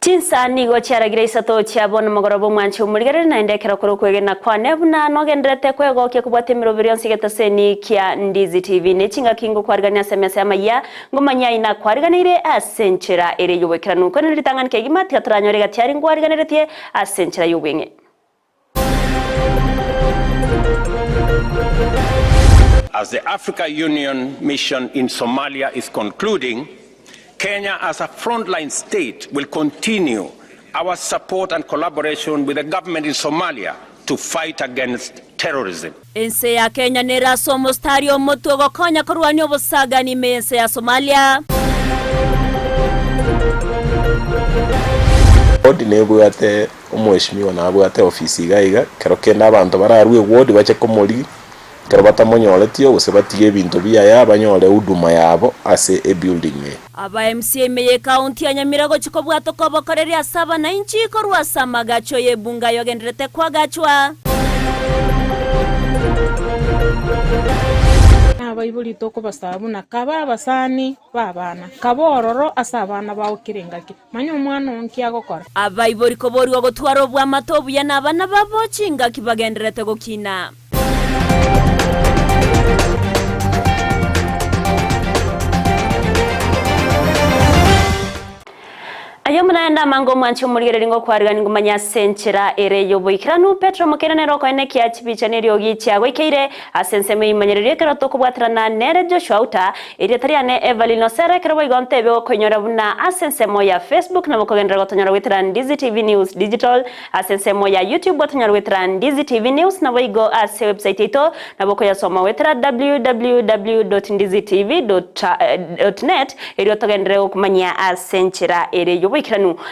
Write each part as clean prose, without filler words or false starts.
Chinsa nigo chiaragira Isato chiabona magorobo mwanchi umurigere na ndekera kuri kwegena kwane buna nogendrete kwego kye kubwate mirobirion sigetaseni kia Ndizi TV nechinga kingo kwariganya SMS Amayia ngomanya ina kwariganire asenchera ere yobekera nuko niritanganike gimati atranyorega tiari ngwariganire tie asenchera yobenge. As the Africa Union mission in Somalia is concluding, Kenya as a frontline state will continue our support and collaboration with the government in Somalia to fight against terrorism. Ense ya Kenya nera somos tario motugo konya kurwani obusaga ni mense ya Somalia. Odi nebwate umweshimiwa na abwate ofisi gaiga keroke n'abantu bararwe wodi bache komori kero batamonyoletio gusebatige bintu bya yabanyole uduma yabo ase a building me aba MCA meye county ya Nyamira gochiko bwato kobokoreri asaba na inchi korwa samagacho ye bunga yogendrete kwa gachwa abayibuli toko basabu na kaba basani babana kabororo asabana bawo kirengaki manyo mwana onki agokora abayibuli kobori gotwaro bwa matobu ya nabana babo chinga kibagendrete gokina. Ayomuna enda mango mwanchi umurigere ringo kwariga ngumanya senchera ere yoboikiranu Petro Mokene roko ene kya chibicha neryogi cyagwe keire asenseme imanyerere kerato kubwatrana nere Joshua Auta iri tariane Everline Osero kerabo igonte be konyora buna asensemo ya Facebook na mokogendera gotonyora witra Ndizi TV News Digital asensemo ya YouTube gotonyora witra Ndizi TV News na boigo ase website ito na boko ya soma witra www.ndizitv.net iri togendera kumanya asenchera ere yoboikiranu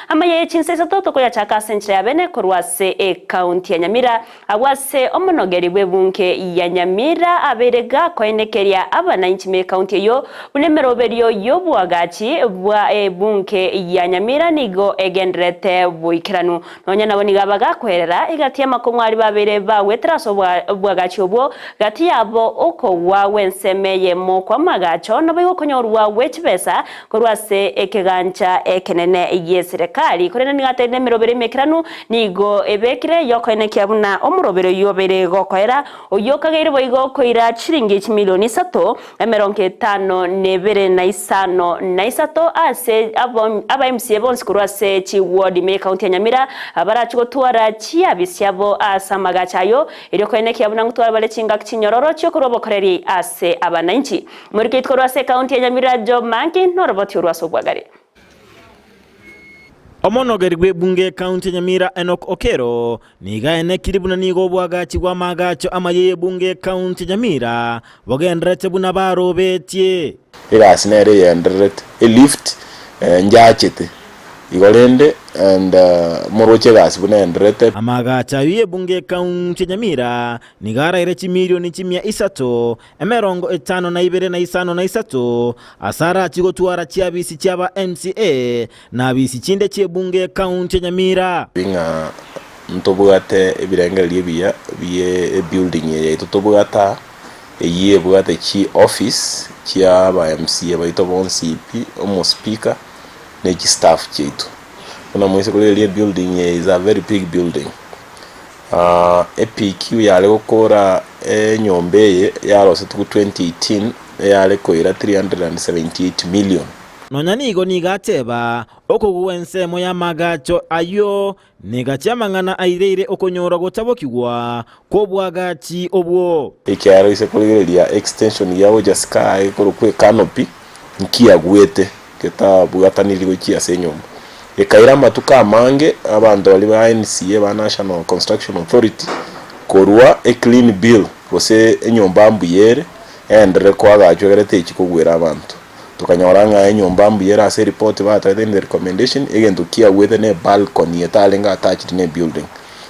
Amayia Chinsa Isato ko yachaka senchera yabene korwase county ya Nyamira awase omonogeri bwebunke ya Nyamira aberega koenekeria abana inchime county yo unemeroberio yobwagachi bwa bunke ya Nyamira nigo egendrete boikiranu nonya naboni gabaga kwerera igati amakomwari babere bawe traso bwagachi obwo gati yabo uko wawenseme mo kwa magacho nabigo konyorwa wechbesa korwase ekegancha ekenene ye serikali korena nigate merobere mekiranu nigo ebekire yokoene kyabuna omurobere yobere gokoera oyokagere boigo koira chiringi 1 milioni 3 emeronke 5 nebere na isano na isato ase aba MCA bonse kurwase chi ward me county ya Nyamira abaracho twara chiabisyabo asamaga chayo iryokoene kyabuna ngutwara bale chinga kinyororo cyo kurobokoreri ase abananchi muri kitkorwase county ya Nyamira job manki noroboti urwaso bwagare. Omonogeri gwe bunge county Nyamira Osero niga ene kiribuna nigo bwagachi gwa magacho Amayia bunge county Nyamira bogendrete buna barobetie irasinere yendrete a lift njachete igolende and moroche gas buna endrete amagacha ye bunge county Nyamira nigara ire milioni 130 emerongo 5 na 2 na 5 na 3 asara chigotwara chiabisi cyaba MCA na bisi chinde cye bunge county Nyamira binga ntobugate ebirenge liebia biye building ye tutobugata eye bugate chi office cyaba MCA baito bon CP omo speaker ne staff chetu kuna mwese kule building is a very big building EPQ yale gukora nyombeye yarose tuku 2018 yale koira 378 million nonya nigo nigateba oko guwensemo ya magacho ayo negachamangana aireire okonyora gotabokigwa kobwagachi obwo ikyaro ise kuleria extension yawo jaskai korokwe canopy nkia gwete keta bugataniri gokia senyoma ekaira matuka mange abantu bali ba NCA ba National Construction Authority korwa a clean bill gose enyomba mbuyere endere kwagachwegerete iki kugwira abantu tukanyora nga enyomba mbuyere ase report batete in the recommendation egento kia with ne balcony etalenga attached ne building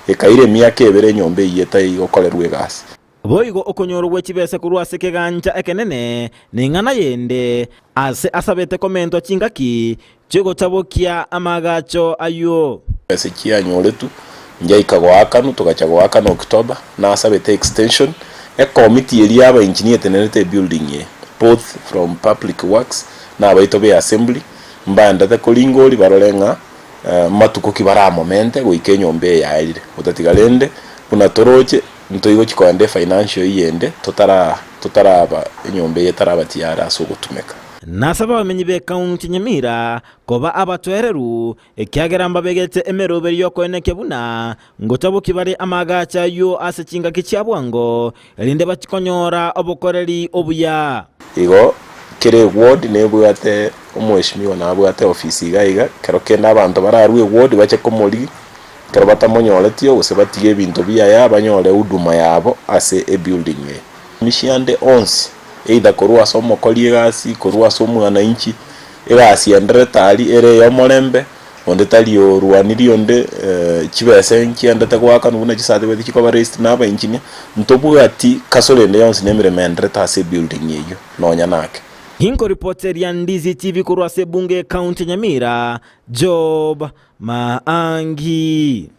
ekaire miaka ebere nyombe yeta igokorerwe gas boigo okonyorwe chibese kurwase keganja ekenene ningana yende ase asabete komento chingaki chigo chabokia amagacho ayo ese kia nyoletu njaika gwakanu tukacha gwakanu October na asabete extension a committee eri aba engineer tenete building ye both from public works na abaitobe assembly mbanda te kolingoli barolenga matuko kibara momente goike nyombe yairire utatigalende kuna toroche ntoigo chikwande financial yende tutaraba nyombe yetaraba tiara so gutumeka nasaba bamenyi be county Nyamira koba abatwereru ekyageramba begete emeroberi yokoneke buna ngotabo kibari amagacha yo asechinga kicyabwango elinde bakikonyora obukoreri obuya igo kere ward nebwate umweshimiwa nabwate ofisi gaiga keroke nabantu bararwe ward bache komori kero batamonyoletiyo gose batige ebintu biya banyole huduma yabo ase e building ye mishande 11 either korwa somo koliegasi korwa somo ananchi egasi andre tali ere yomorembe onde tali orwaniri onde chibese nkiandete gwaka nubuna chisate beti chikoba rest naba engineer ntobugati kasolende yonse nemire mendre tase building yeyo nonya nake Hinko reporter ya Ndizi TV kurwa se bunge county Nyamira Job Maangi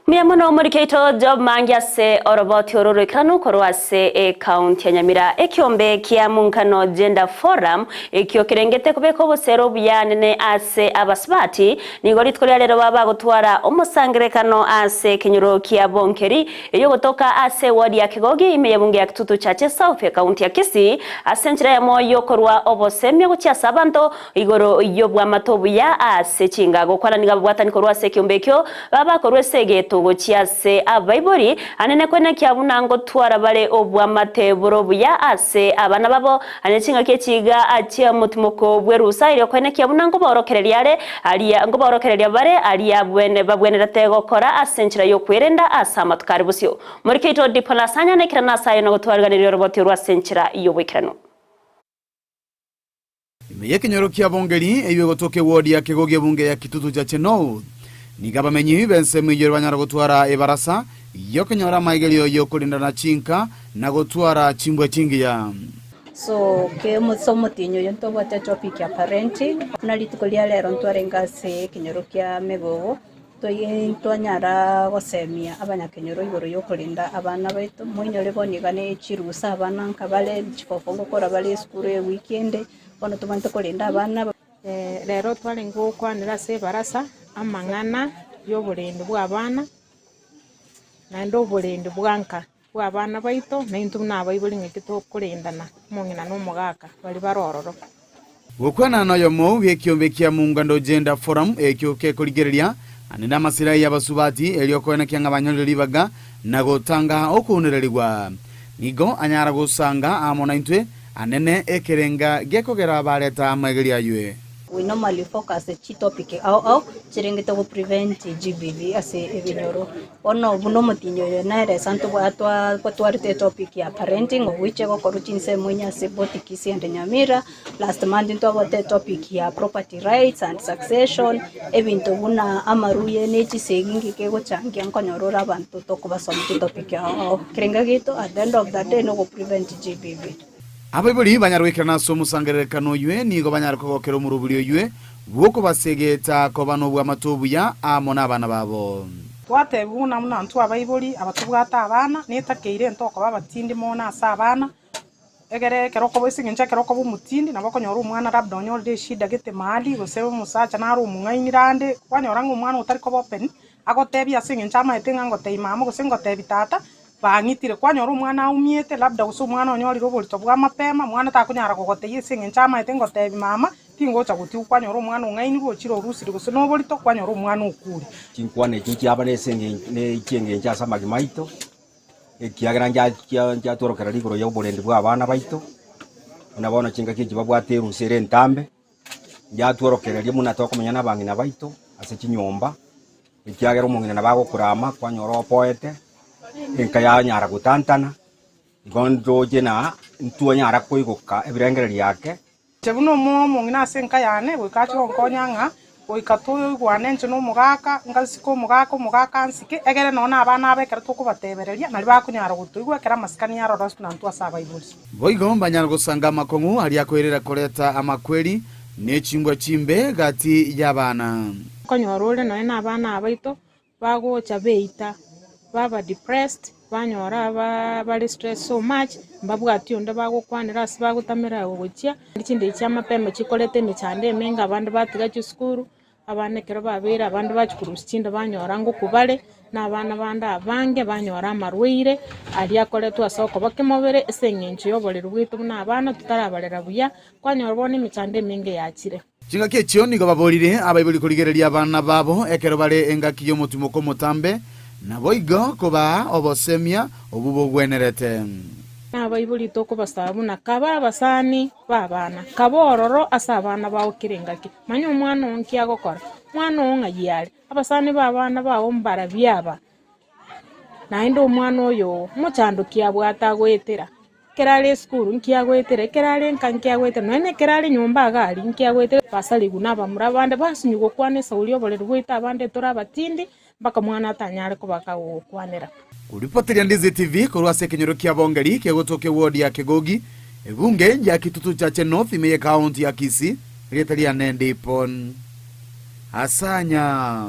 Miamono murikeito Job Maangi ase oroboti ororikanu kurwa se county Nyamira ekiombe kia munkano gender forum ekio kirengete kubeko Osero byanene ase abasbati nigori tkolia lero baba gutwara omusangirekano ase kinyuro kia bonkeri eyo gotoka ase ward ya Kigogi imeye bunge ya Kitutu chache South ya county ya Kisii asenchira ya moyo korwa obosemye guchya sabanto igoro yobwa matobu ya ase chinga gokwana niga bwatani korwa se kiombe kyo baba korwe segeto gochiase abaibori anene kwena kyabunango twara bale obwa mateburo buya ase abana babo anechinga kechiga achia mutimoko bwerusa ire kwena kyabunango borokereriare aliya ngo borokereria bare aliya babwenera tego kora asenchira yo kwerenda asama tukaribusyo muri keito dipona sanya nekirana sayo no gutwarganirira roboti rwa senchira iyo wikirano imeye kinyoro kia bongeri eyo gotoke ward ya Kigogi bunge ya Kitutu chache North nigaba menyi bense mwijoro banyara gutwara ebarasa yo kinyora maigelio yo kulindana chinka na gutwara chimbwe chingiya so ke musomo tinyo yonto bata topic ya parenting na litukolia lero ntwarengase kinyoro kia megogo twanyara gosemia abanya kinyoro igoro yo kulinda abana baitu mwinyore bonigane chirusa abana nkabale chifofongo kora bale skure weekend ono tumanto kulinda abana lero twarengo kwanira se barasa amangana y'obulindu bw'abana nando obulindu bwanka bw'abana baito naintu nabaibuli ngekito kulindana mungina n'omugaka bali barororo gukwana nayo mo byekiombe kia mungando gender forum ekyo kekoligereria anenda masira y'abasubati eliokoena kyanga banyoleli baga nagotanga okunerelirwa nigo anyara gusanga amona intwe anene ekerenga gekogera baleta amageria yue. We normally focus the key topic au chirengete go prevent GBV ase ebinyoro ono buno mutinyo na re santo atwa kwatwarte topic ya parenting of which go Chinsa munya se boti Kisii and Nyamira last month into about the topic ya property rights and succession ebintu buna amaruye nechi segingi ke go changia nkonyorora abantu to kuba some topic ya kirenga gito at the end of the day no go prevent GBV. Abaibuli banyarwekana so musangerekano yue nigo banyarukogokero mu rubulyo yue bwoko basegeta ko bano bwa matobu ya amona abana babo twatebuna muna ntu abaibuli abatubwata abana netakeire ntoko babatindi mona asa abana egere keroko bosingenja keroko bumutindi nabakonyora umwana labda onyoride shida gete mali gosebe musacha naru umungainirande kwanyora ngumwana utari ko open agotebia singenja maetenga ngote imama gosengote bitata bangitire kwanyora umwana umiete labda gusu umwana onyoriro bolito bwa mapema mwana takunyara kugoteye singenchama etengote mama tingocha guti kwanyora umwana ungaini bochiro rusiri gusu no bolito kwanyora umwana ukuri chinkwane chichi abane senge ne chengencha samagi maito ekiagranja kia torokera ligoro ya obolende bwa abana baito unabona chinga kiji babwate rusere ntambe ya torokera limuna tokomenya bangina baito ase chinyomba ekiagera umungina nabago kurama kwanyora opoete enkaya nyara gutantana igondo jena ntuanya arakoigoka ebirengeri yake Chebuno mo ngina senka yane wikacho onkonyanga wikatuyo igwanenje no mugaka ngasiko mugaka nsike egere nona abana abekera tukubatebereria nali bakunyara gutuigwa kera maskani yaro rastu na ntu asaba ibuzi boigo mbanyara gusanga makongu ali akwirira koreta amakweri nechingwa chimbe gati y'abana konyorole no ena abana abaito bagocha beita baba depressed banyora bari stress so much mbabwati onda bagokwanira ase bagutamira gogochia ikinde cyamapembe kikolete ni cyande menga abandi batiga cy'skuru abane kero babera abandi bachukurustinda banyora ngo kubale n'abana banda abange banyora amarwire ali akoletwa soko bakimobere esengenje yobolera bwitu n'abana tutarabalera buya kwanyora bone micande menge yakire Chinga kechio nigo baborire abaibuli kurigereria abana babo ekero bare engaki yo mutumo ko mutambe na boigo koba obosemia obubo gwenerete abaibuli toko basabu na kaba basani babana kabororo asabana bawo kirengaki manyo umwana onki agokora mwana onga yale abasani babana bawo mbara byaba naindo umwana oyo muchanduki abwata gwetera kerale skuru nkiagwetera kerale nkankiagwetera none kerale nyumba agali nkiagwetera basali gunaba murabande basinyugo kwane saulio bolero gwita abande tora batindi mpaka mwana atanyare kubaka kwanera Kuripotiria Ndizi TV kurwase kenyoro kia bongeri kegotoke ward ya Kegogi ebunge ya kitutu cha North Amayia County ya Kisii retalia nende pon asanya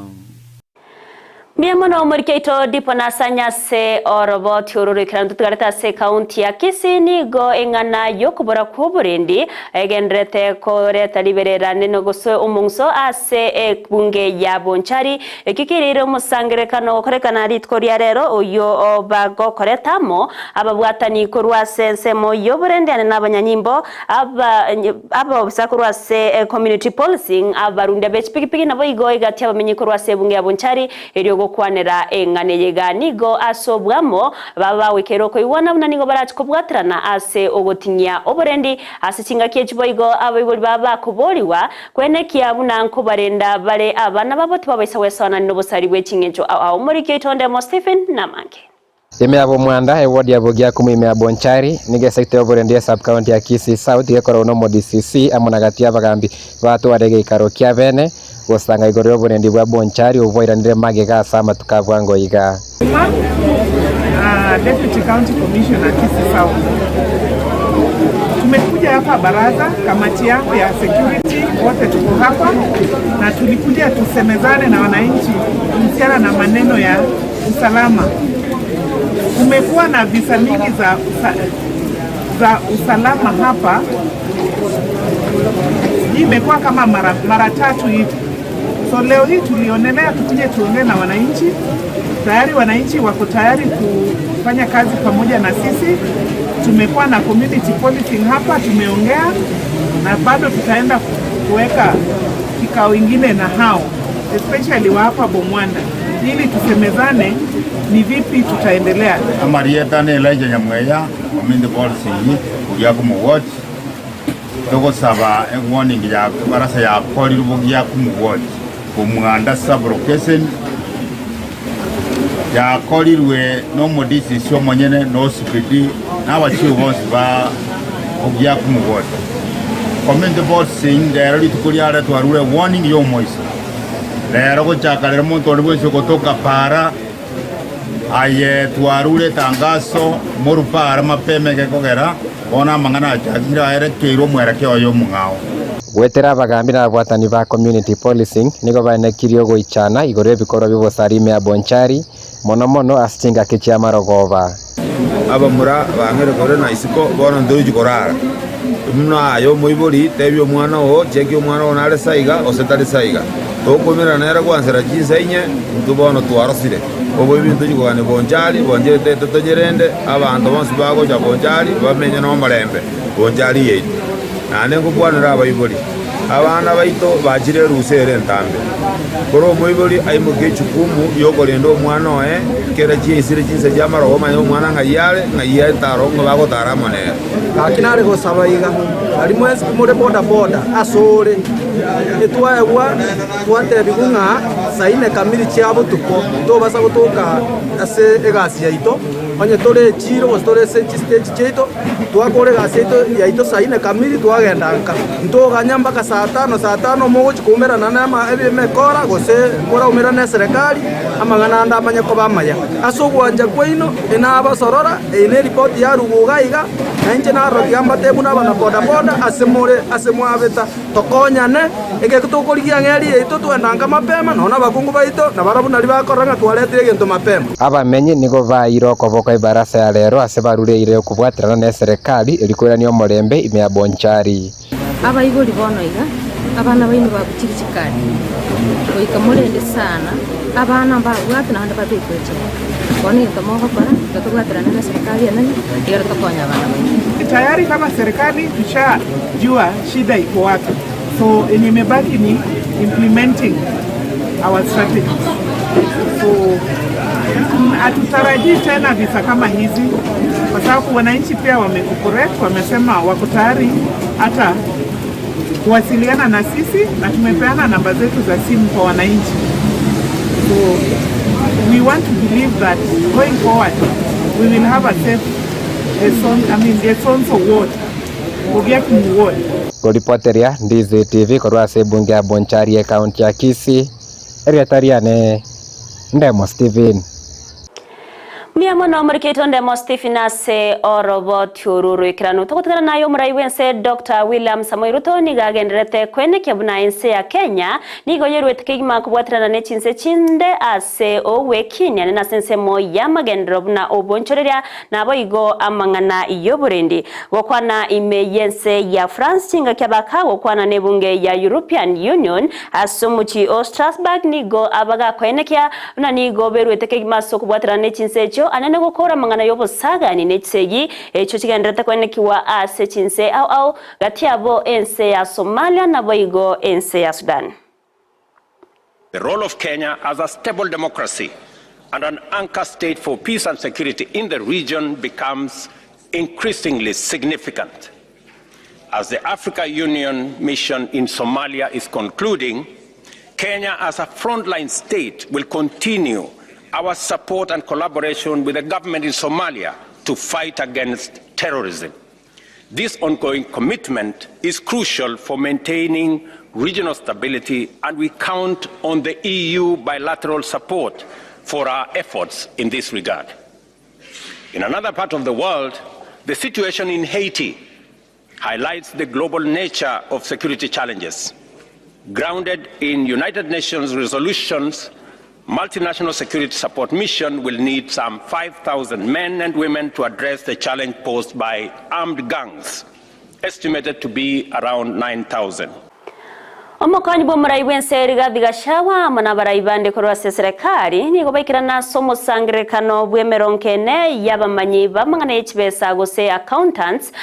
Miamono umurikeito dipo nasanya se oroboti ururikira tutugareta se county ya Kisii nigo engana yokubora kuburendi egendrete ko reta liberera neno guswe umungso ase bunge ya Bonchari ekikirire umusangerekano korekana ritkoria rero uyo bago koretamo ababwatani kurwase semo yoburendi n'abanyanyimbo aba obusakurwase community policing abarunda bechipikipiki nabo igo igati abamenyi kurwase bunge ya Bonchari eryo kwanera engane yeganigo asobwamo baba wekero ko iwana munanigo barachikobwatrana ase ogotinya oborendi ase kinga kechiboigo abayiboli baba kuboliwa kwenekia bunanko barenda bare abana baboti babaisa wesana nobosari bwechingecho awo muri ketonde mo Stephen Namange Ime abo mwanda eward ya bogia kumu ime ya Bonchari nige sekte oborendi ya sub county ya Kisii South yekora unomo DCC amonagati ya bagambi watu warege ikaro kia bene gosanga igoro oborendi bwa Bonchari uvoiranire magega sama tukavwango iga Deputy County Commissioner Kisii South. Tumekuja hapa baraza kamati yangu ya security wote tuko hapa na tulikuja tusemezane na wananchi kuhusiana na maneno ya usalama. Kumekuwa na visa mingi za usalama hapa. Hii imekuwa kama mara tatu hivi. So leo hii tulionelea tukuje tuongee na wananchi. Tayari wananchi wako tayari kufanya kazi pamoja na sisi. Tumekuwa na community policing hapa, tumeongea na bado tutaenda kuweka kikao ingine na hao especially wa hapa Bomwanda ili tusemezane ni vipi tutaendelea. Amayia ne laje nyamweya community policing ya kumuwatch toko saba warning ya barasa ya koli rubugia kumuwatch kumwanda sublocation ya koli rwe no modisi sio monyene no speed na bachi bose ba ogia kumuwatch community policing there litukuliara twarure warning yo moise lero ko chakalera muntu oli bwese kutoka para aye twarure tangazo murupara mapeme gekogera ona mangana ajakira erekeiro mwereke oyo mungao gwetera bagambi na bwatani ba community policing nigo banekirio goichana igore bikoro bibosari ime ya Bonchari mono astinga kichia marogova aba mura bangere kore na isiko bono ndoji korara muna ayo moibori tebyo mwana o cheki mwana ona ale saiga osetale saiga tokomera nera kwansera Chinsa inye ntubono twarasire obo ibintu jikwane Bonchari bonje tetonyerende abantu bonse bago ja Bonchari bamenye no marembe Bonchari yetu nane ngubwanira abayiboli abana baito bajire rusere ntambe koro moiboli aimuge chukumu yokorendo mwana oe kera Chinsa Chinsa jamara o manyo mwana ngayale taro ngago taramone akinare go sabaiga ari mwezi kumure boda asore etwaewa twate bigunga saine kamiri cyabo tuko to basa gutuka ase egasi yaito onye tore chiro gose tore stage cheito twakore gase ito yaito saine kamili twagendanka ntoganya mpaka saa tano mogochi kumerana na ebimekora gose kora umera na serikali amang'ana ndamanya ko bamaya asogwanja kwaino enaba sorora ene report ya ruguga iga na inche na roki ambate buna bana boda asemwabeta tokonyane ege kutokorigia ngeri yeito twendanga mapema nona bakungu baito na barabu nali bakoranga twaletire gento mapema abamenyi nigo bairo koboka ibarasa ya rero ase barureire kubwatirana na serikali ilikwirania omorembe imea bonchari abaigori bono iga abana baino babuchirikari goika murende sana abana babwate na handa babikweche boni tomogo para tutubwatirana na serikali yanani yero tokonya abana baino tayari kama serikali tushajua shida iko wapi, so yenye imebaki ni implementing our strategies. So hatutarajii tena visa kama hizi, kwa sababu wananchi pia wamekucorrect, wamesema wako tayari hata kuwasiliana na sisi na tumepeana namba zetu za simu kwa wananchi. So we want to believe that going forward we will have a safe Esonso ward, Ogiakumu ward. Kuripoteria Ndizi TV korwa sebunge ya Bonchari kaunti ya Kisii eriatariane Ndemo Steven Miamo no murikito Ndemo Stephen ase orobo tiururu ikirano tukutana nayo muraiwense Dr. William Samoei Ruto nigagenderete kwene kyabuna ense ya Kenya nigo yerwete kigima kubwatirana ne Chinsa chinde ase owe Kenya na sensemo ya magendero buna obonchoreria nabo igo amangana iyo burendi gokwana ime yense ya France chinga kyabaka gokwana nebunge ya European Union asumuchi o Strasbourg nigo abaga kwenekya na nigo berwete kigima so kubwatirana ne Chinsa anene gukora mangana yobosaga ni netsegi echo kigenderete kwenekiwa ase Chinsa au gatiabo ense ya Somalia na boigo ense ya Sudan. The role of Kenya as a stable democracy and an anchor state for peace and security in the region becomes increasingly significant. As the Africa Union mission in Somalia is concluding, Kenya as a frontline state will continue our support and collaboration with the government in Somalia to fight against terrorism. This ongoing commitment is crucial for maintaining regional stability, and we count on the EU bilateral support for our efforts in this regard. In another part of the world, the situation in Haiti highlights the global nature of security challenges. Grounded in United Nations resolutions, multinational security support mission will need some 5,000 men and women to address the challenge posed by armed gangs, estimated to be around 9,000. Omokanyi bo muraiwense Rigathi Gachagua manabarayibande korwa serikali nigo baikirana somo sangrekano bwemeronkene yabamanyi bamangana HBS gose accountants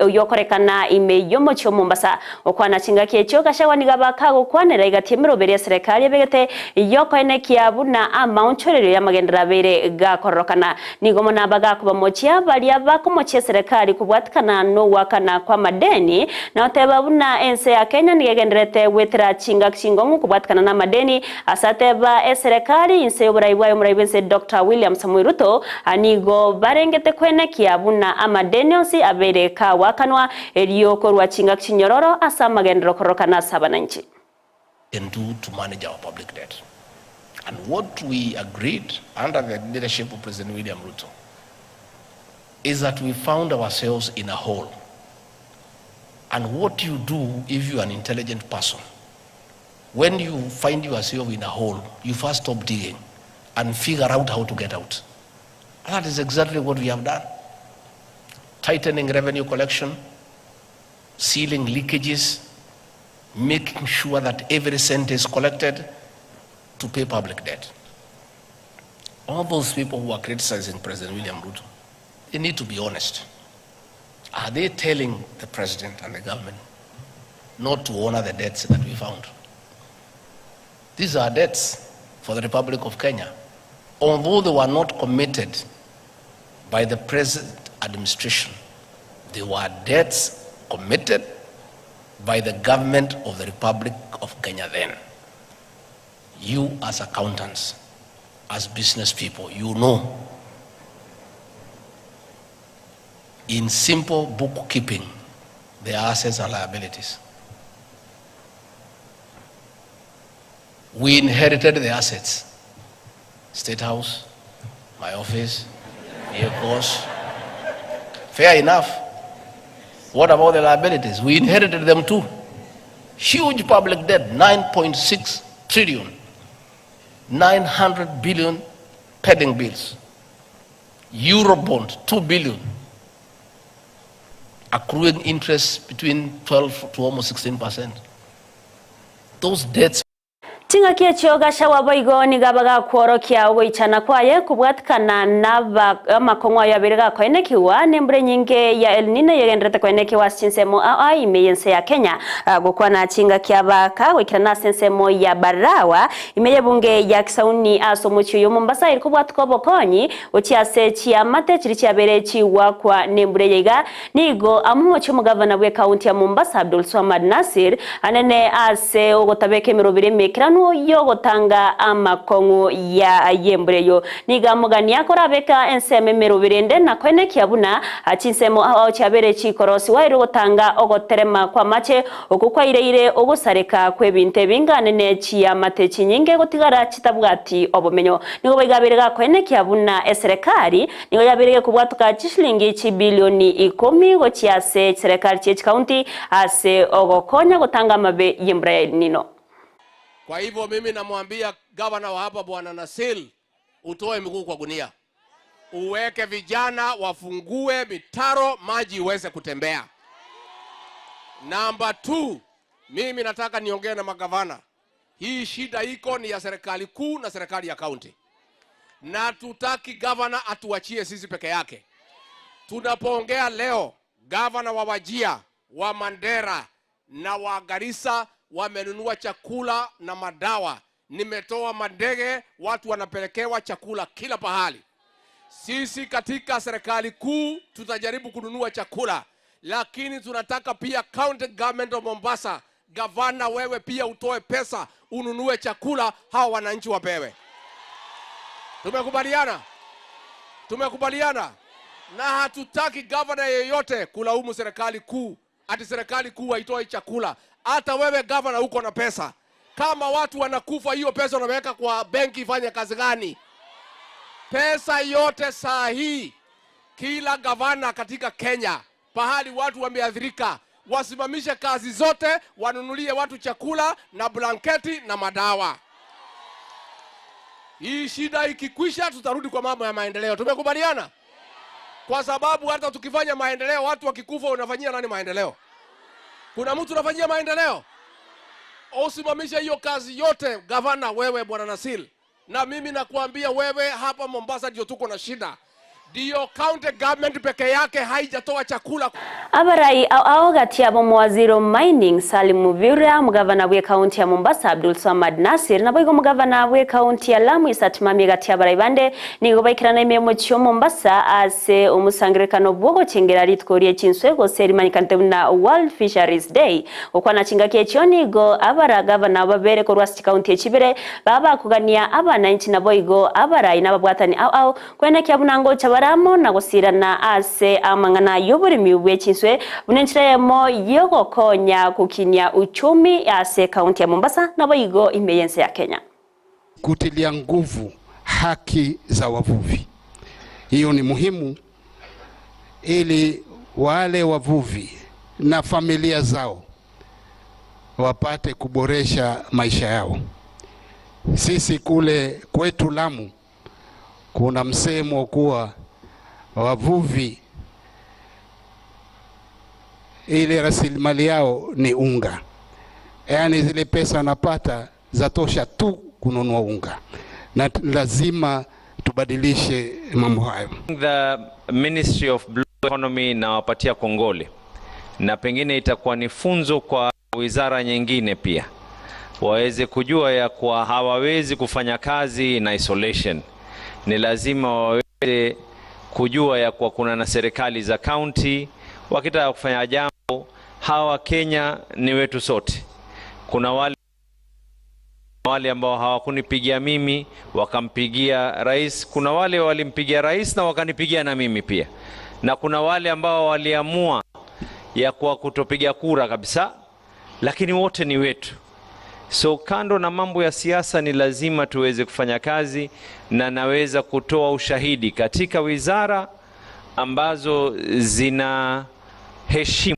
yokorekana ime yomo cyo Mombasa okwana chinga kyecho Gachagua nigabaka gukwanera igatemero bere serikali begete yokone kyabuna amountchorero yamagendera bere gakorokana nigo monabaga kuba mochya bali abakomochye serikali kubwatikana no wakana kwa madeni na otebabuna ense ya Kenya nigenderete wetera chinga chingongu kubwatikana na madeni asateba serikali inse yoburayibwayo murayibense Dr. William Samoei Ruto anigo barengete kwene kyabuna amadeni onsi abereka wakanwa eriyokorwa chinga chinyororo asa magendero korokana sabananchi can do to manage our public debt. And what we agreed under the leadership of President William Ruto is that we found ourselves in a hole. And what you do if you are an intelligent person, when you find yourself in a hole, you first stop digging and figure out how to get out. And that is exactly what we have done. Tightening revenue collection, sealing leakages, making sure that every cent is collected to pay public debt. All those people who are criticizing President William Ruto, they need to be honest. Are they telling the president and the government not to honor the debts that we found? These are debts for the Republic of Kenya. Although they were not committed by the present administration, they were debts committed by the government of the Republic of Kenya then. You as accountants, as business people, you know in simple bookkeeping their assets and liabilities. We inherited the assets. State House, my office, vehicles. Fair enough. What about the liabilities? We inherited them too. Huge public debt, 9.6 trillion, 900 billion pending bills. Eurobond, 2 billion, accruing interest between 12 to almost 16%. Those debts. Tinga kiechio gashawa boigo ni gabaga kworokia wichana kwaye kubwatikana na makongwa ya biriga kwenekiwa nembure nyinge ya El Nino yegendrete kwenekiwa sinsemo imeyense ya Kenya gukwa na chinga kiabaka wikirana sinsemo ya barawa imeye bunge ya kisauni asomuchi yo Mombasa irikubwatiko bokonyi uchiase chia mate chiri chiabere chiwa kwa nembure yega nigo amumochi mugavana bwe county ya Mombasa Abdul Swamad Nasir anene ase ogotabeke mirobire mekirano yogotanga amakongo ya yembreyo nigamugani yakora beka enseme merobirende na kwene kiabuna achinsemo aho cyabere chikorosi wairo gotanga ogoterema kwa mache okukwa ireire ogusareka kwebinte bingane nechi ya matechi nyinge gotigara chitabwati obumenyo nigo bagabirega kwene kiabuna eserekari nigo yabirege kubwatuka chishilingi chibilioni 10 gochiase serikali chi county ase ogokonya gotanga mabe yembre nino. Kwa hivyo mimi namwambia gavana wa hapa Bwana Nasil, utoe miguu kwa gunia. Uweke vijana wafungue mitaro maji iweze kutembea. Number 2, mimi nataka niongee na magavana. Hii shida iko ni ya serikali kuu na serikali ya county. Na tutaki gavana atuachie sisi peke yake. Tunapoongea leo, gavana wa Wajia, wa Mandera na wa Garissa wamenunua chakula na madawa. Nimetoa mandege, watu wanapelekewa chakula kila pahali. Sisi katika serikali kuu tutajaribu kununua chakula, lakini tunataka pia county government of Mombasa, gavana wewe pia utoe pesa ununue chakula hawa wananchi wapewe. Tumekubaliana? Tumekubaliana? Na hatutaki gavana yeyote kulaumu serikali kuu, ati serikali kuu haitoi chakula. Hata wewe gavana uko na pesa. Kama watu wanakufa, hiyo pesa unaweka kwa benki ifanye kazi gani? Pesa yote saa hii, kila gavana katika Kenya, pahali watu wameathirika, wasimamishe kazi zote, wanunulie watu chakula na blanketi na madawa. Hii shida ikikwisha, tutarudi kwa mambo ya maendeleo. Tumekubaliana? Kwa sababu hata tukifanya maendeleo, watu wakikufa unafanyia nani maendeleo? Kuna mtu unafanyia maendeleo? Usimamisha hiyo kazi yote gavana wewe Bwana Nasil. Na mimi nakuambia wewe hapa Mombasa ndio tuko na shida. Dio county government peke yake haijatoa chakula. Abarai ao gati ya mwaziri mining Salim Muvira, mgavana wa county ya Mombasa Abdul Swamad Nasir na boigo mgavana wa county ya Lamu Isato mami gati ya barai bande nigo baikirana imemo chyo Mombasa ase umusangirikano bwogo chengera ritkorie chinswego serimani kantebuna World Fisheries Day okwana chinga kechoni go abara gavana babere ko rwasti county ya Chibere baba kugania abana inchi na boigo abarai nababwatani ao kwene kyabunango chabaramo na gusirana ase amangana yoburi miwe chinswe bunenchiremo yogo konya kukinya uchumi ase kaunti ya Mombasa na boigo imeyense ya Kenya. Kutilia nguvu haki za wavuvi. Hiyo ni muhimu ili wale wavuvi na familia zao wapate kuboresha maisha yao. Sisi kule kwetu Lamu kuna msemo kuwa wavuvi ile rasilimali yao ni unga. Yaani zile pesa wanapata zatosha tu kununua unga. Na lazima tubadilishe mambo hayo. The Ministry of Blue Economy inawapatia kongole. Na pengine itakuwa ni funzo kwa wizara nyingine pia. Waweze kujua ya kuwa hawawezi kufanya kazi na isolation. Ni lazima waweze kujua ya kuwa kuna na serikali za county wakitaka kufanya jambo. Hawa Kenya ni wetu sote. Kuna wale ambao hawakunipigia mimi wakampigia rais, kuna wale walimpigia rais na wakanipigia na mimi pia. na kuna wale ambao waliamua ya kwa kutopiga kura kabisa, lakini wote ni wetu. So kando na mambo ya siasa, ni lazima tuweze kufanya kazi, na naweza kutoa ushahidi katika wizara ambazo zina heshimu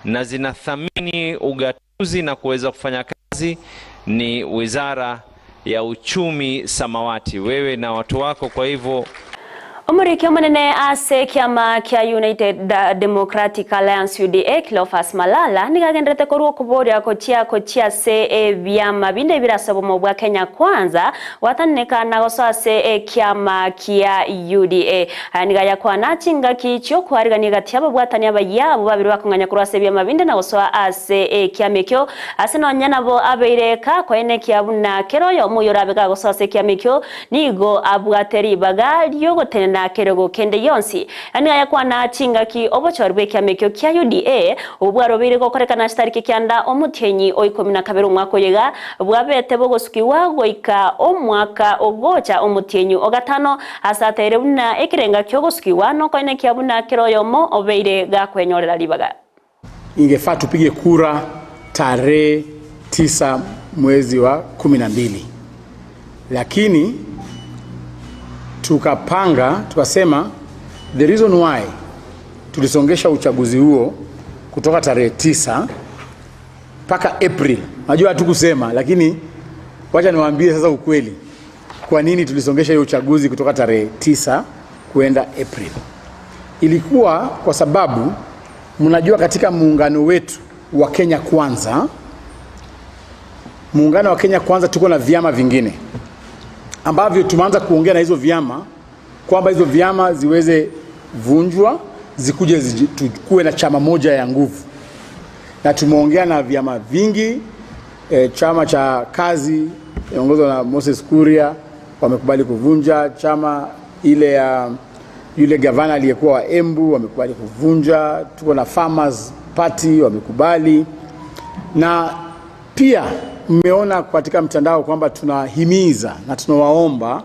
na zinathamini ugatuzi na kuweza kufanya kazi ni wizara ya uchumi samawati, wewe na watu wako. Kwa hivyo Omurikio manene ase kiama kia United Democratic Alliance UDA Cleophas Malala nigagendete koruo kuboria kochia se vyama binde birasabo mu bwa Kenya Kwanza wataneka nagoso ase kiama kia UDA nigaya kwana chinga kicho kwariga gatiaba bwatani abayabo babiri bakunganya kurase vyama binde nagoso ase kiamekyo ase nonyana bo abeireka kwene kiabuna keroyo muyorabega goso ase kiamekyo nigo abwateri bagalyo gotena kerego kende yonsi ani ayakwana chinga ki obochorwe kiamekyo kia UDA ubwaro biri gokorekana stariki kyanda omutyenyi oikomina kabero mwako yega bwabete bogosukiwa goika omwaka ogocha omutyenyi ogatano asatere buna ekirenga kyogosukiwa no koine kiabuna keroyomo obeire gakwenyorera libaga. Ingefaa tupige kura tarehe 9 mwezi wa 12, lakini tukapanga tukasema the reason why tulisongesha uchaguzi huo kutoka tarehe 9 mpaka April. Najua hatukusema, lakini wacha niwaambie sasa ukweli kwa nini tulisongesha hiyo uchaguzi kutoka tarehe 9 kwenda April. Ilikuwa kwa sababu mnajua katika muungano wetu wa Kenya Kwanza, muungano wa Kenya Kwanza tuko na vyama vingine ambavyo tumeanza kuongea na hizo vyama kwamba hizo vyama ziweze vunjwa, zikuje tukue na chama moja ya nguvu. Na tumeongea na vyama vingi, chama cha kazi ongozwa na Moses Kuria wamekubali kuvunja, chama ile ya yule gavana aliyekuwa wa Embu wamekubali kuvunja, tuko na Farmers Party wamekubali. Na pia mmeona katika mtandao kwamba tunahimiza na tunawaomba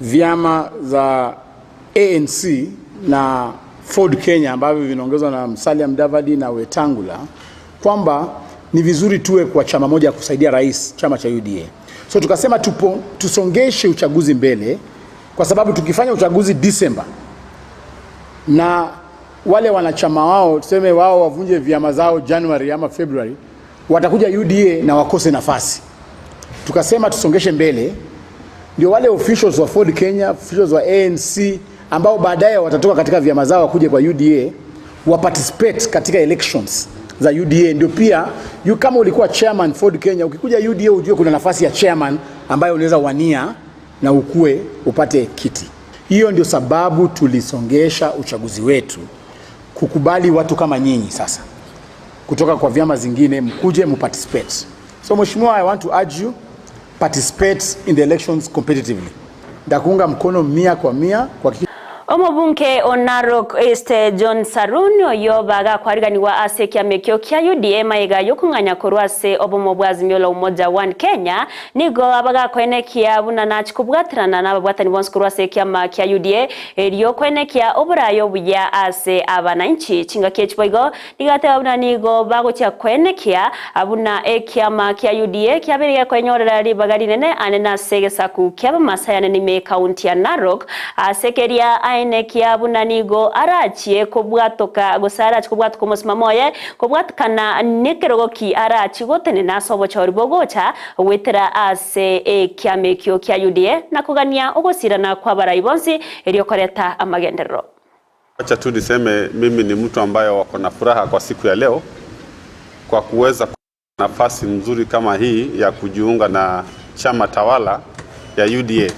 vyama za ANC na Ford Kenya ambavyo vinaongozwa na Musalia Mudavadi na Wetangula kwamba ni vizuri tuwe kwa chama moja ya kusaidia rais, chama cha UDA. So tukasema tusongeshe uchaguzi mbele, kwa sababu tukifanya uchaguzi December na wale wanachama wao tuseme wao wavunje vyama zao January ama February, watakuja UDA na wakose nafasi. Tukasema tusongeshe mbele, ndio wale officials wa Ford Kenya, officials wa ANC ambao baadaye watatoka katika vyama zao wakuje kwa UDA wa participate katika elections za UDA. Ndio pia kama ulikuwa chairman Ford Kenya, ukikuja UDA ujue kuna nafasi ya chairman ambayo unaweza wania na ukue upate kiti. Hiyo ndio sababu tulisongesha uchaguzi wetu, kukubali watu kama nyinyi sasa kutoka kwa vyama zingine mkuje participate. So mheshimiwa, I want to urge you participate in the elections competitively. Ndakuunga mkono 100% kwa Omobunke Narok East John Sarunyo yobaga kwariganiwa ase kiamekyo kia UDA maiga yokunganya korwase obomobwazi la umoja One Kenya nigo abaga kwene kia bunana chikubwatrana na babwatani bonse korwase kiama kia UDA eriyo kwene kia oburayo buya ase abananchi chinga kiechiboigo nigate abuna nigo bago chia kwene kia abuna kiama kia UDA kiabiriga kwenyorera libagari nene anena segesaku kia masayane ni county ya Narok asekeria ene kiabuna nigo arachie kubwatoka gosara kubwatuko musmamoye kubwatkana nekerogoki arachi gotene nasobo choribogocha wetera ase kiamekyo kya UDA na kugania ogosirana kwa baraibonsi eriyo koreta amagendero. Acha tu niseme mimi ni mtu ambaye wako na furaha kwa siku ya leo kwa kuweza nafasi nzuri kama hii ya kujiunga na chama tawala ya UDA.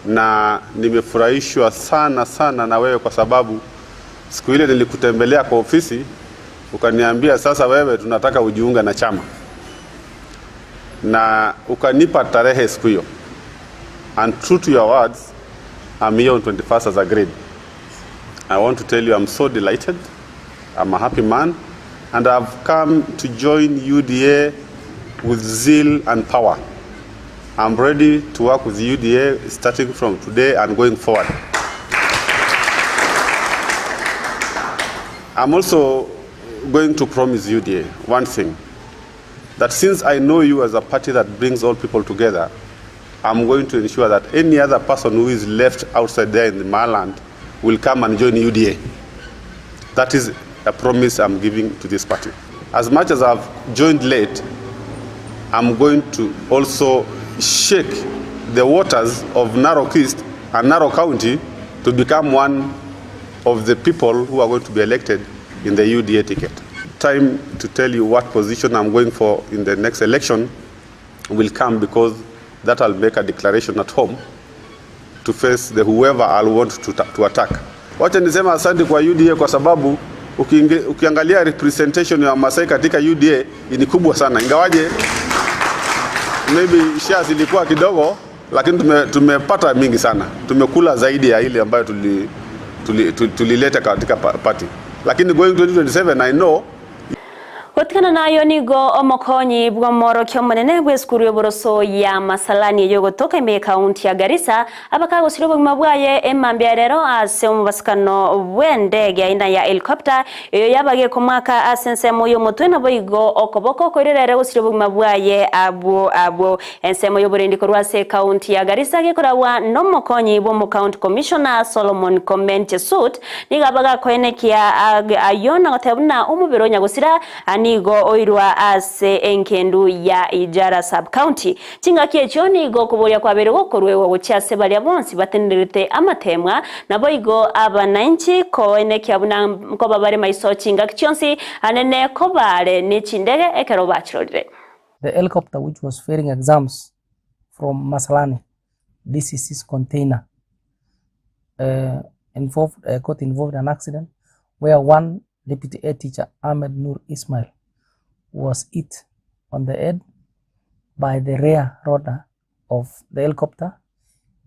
Na nimefurahishwa sana na wewe kwa sababu siku ile nilikutembelea kwa ofisi ukaniambia sasa wewe tunataka ujiunga na chama, na ukanipa tarehe siku hiyo, and true to your words I'm here on 21st as agreed. I want to tell you I'm so delighted, I'm a happy man, and I've come to join UDA with zeal and power. I'm ready to work with UDA starting from today and going forward. I'm also going to promise UDA one thing, that since I know you as a party that brings all people together, I'm going to ensure that any other person who is left outside there in the Maland will come and join UDA. That is a promise I'm giving to this party. As much as I've joined late, I'm going to also shake the waters of Narok East and Narok County to become one of the people who are going to be elected in the UDA ticket. Time to tell you what position I'm going for in the next election will come, because that I'll make a declaration at home to face the whoever I'll want to attack. Wacha nisema asante kwa UDA kwa sababu ukiangalia representation ya Masai katika UDA ni kubwa sana. Ingawaje maybe shares ilikuwa kidogo, lakini tumepata mingi sana. Tumekula zaidi ya ile ambayo tulileta katika party. Lakini going to 2027 I know Gotikana nayo nigo omokonyi bwa moro kyo munene bw'esukuru y'oboroso ya Masalani yogotoka ime kaunti ya Garissa abakago sirobo mabwaye emambya rero ase omubasukano bw'endege aina ya helicopter eyo yabage ku mwaka asensemo y'omutwe nabo igo okoboko koirere gosirobo mabwaye abo ensemo y'oburendiko rwase kaunti ya Garissa gekorawa n'omokonyi bwo mu county commissioner Solomon Komente Suit nigabaga koenekia ayona gotebuna umubiro nyagusira nigo oirwa ase enkendu ya Ijara sub county chinga kiecho nigo kuboria kwa bere gokorwe wo cyase bali abonsi batenderete amatemwa nabo igo abananchi ko eneki abuna ko babare maiso chinga kichonsi anene ko bare ni chindege ekero bachirorire. The helicopter which was ferrying exams from Masalani DCC's container got involved in an accident where one Deputy Head Teacher Ahmed Nur Ismail was hit on the head by the rear rotor of the helicopter.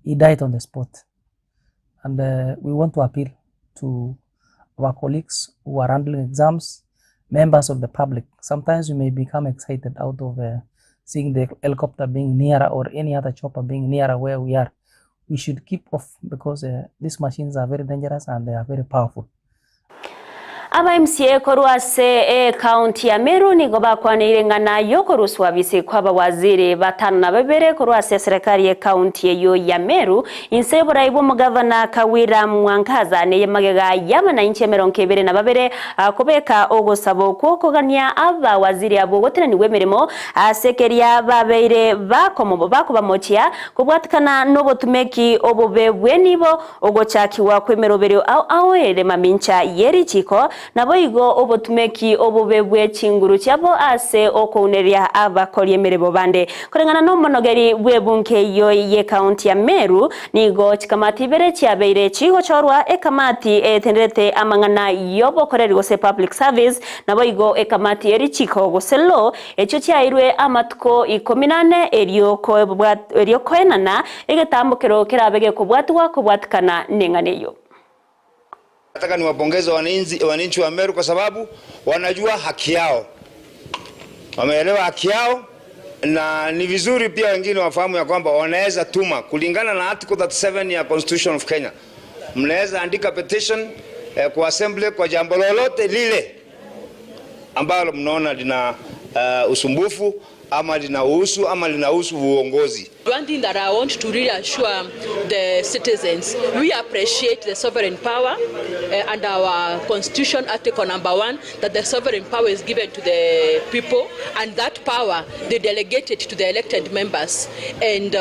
He died on the spot. And we want to appeal to our colleagues who are handling exams, members of the public. Sometimes we may become excited out of seeing the helicopter being nearer or any other chopper being nearer where we are. We should keep off because these machines are very dangerous and they are very powerful. Aba MCA koruase county ya Meru nigo bakwanirengana yo koruswa bise kwaba waziri batanu na babere koruase serikali ya county yo ya Meru insebora ibo mugavana Kawira Mwankaza ne yamagega yamana inche meronkebere na babere akobeka ogosabo kokogania aba waziri abo gotene ni wemeremo asekeria babeire bakomo bakobamotia kubwatikana nobotumeki obobebwe nibo ogochakiwa kwemerobere au ere mamincha yeri chiko nabo igo obotumeki obobebwe chinguru cyabo ase okouneria abakori emerebo bande kurengana no monogeri bwebunke yo ye county ya Meru nigo chikamati bere cyabeire chigo chorwa ekamati etenderete amangana yobokoreri gose public service nabo igo ekamati eri chiko goselo echo cyairwe amatuko 18 eriyo koenana egetambukero kerabege kubwatikana nenganeyo. Nataka niwapongeze wananchi wa Meru kwa sababu wanajua haki yao. Wameelewa haki yao na ni vizuri pia wengine wafahamu ya kwamba wanaweza tuma kulingana na article 37 ya Constitution of Kenya. Mnaweza andika petition kwa assembly kwa jambo lolote lile ambalo mnaona lina usumbufu ama linahusu ama linahusu uongozi. One thing that I want to really assure the citizens, we appreciate the sovereign power and our constitution article number 1 that the sovereign power is given to the people and that power they delegated to the elected members and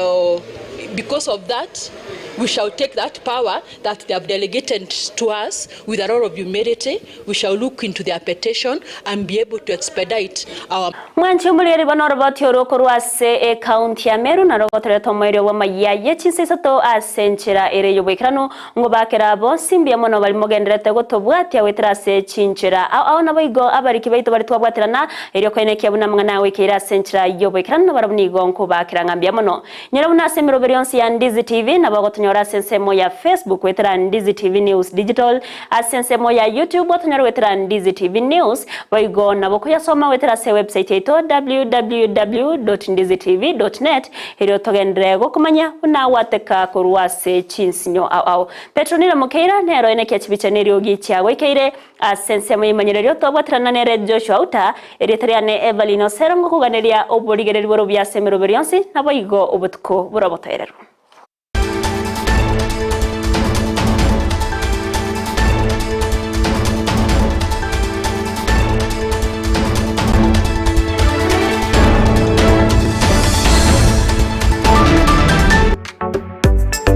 because of that we shall take that power that they have delegated to us with a lot of humility. We shall look into their petition and be able to expedite our mwanchi muliri banorobati orokorwase county ya Meru na rogotere tomoire wa Amayia Isato asenchira ere yobekrano ngo bakera bo simbia mono bali mogenderete gotobwati awetrase chinchira au nabo igo abariki baito bari twabwatirana ere koenekia buna mwana wekira asenchira yobekrano barabnigo nko bakira ngambia mono nyerabuna semiro berionsi ya Ndizi TV na bagoto otonyora sensemo ya Facebook wetera Ndizi TV News Digital, sensemo ya YouTube otonyora wetera Ndizi TV News, boigo na bokuya soma wetera se website yetu www.ndizitv.net hiro togendere gokumanya una wateka kurwase chinsinyo au Petronila Mukeira nero eneke chibichaneri ogicha wekeire sensemo imanyererio tobwatrana nere Joshua Auta eritariane Everline Osero ngokuganeria oborigereri boro bya semero berionsi na boigo obutuko burabotererwa.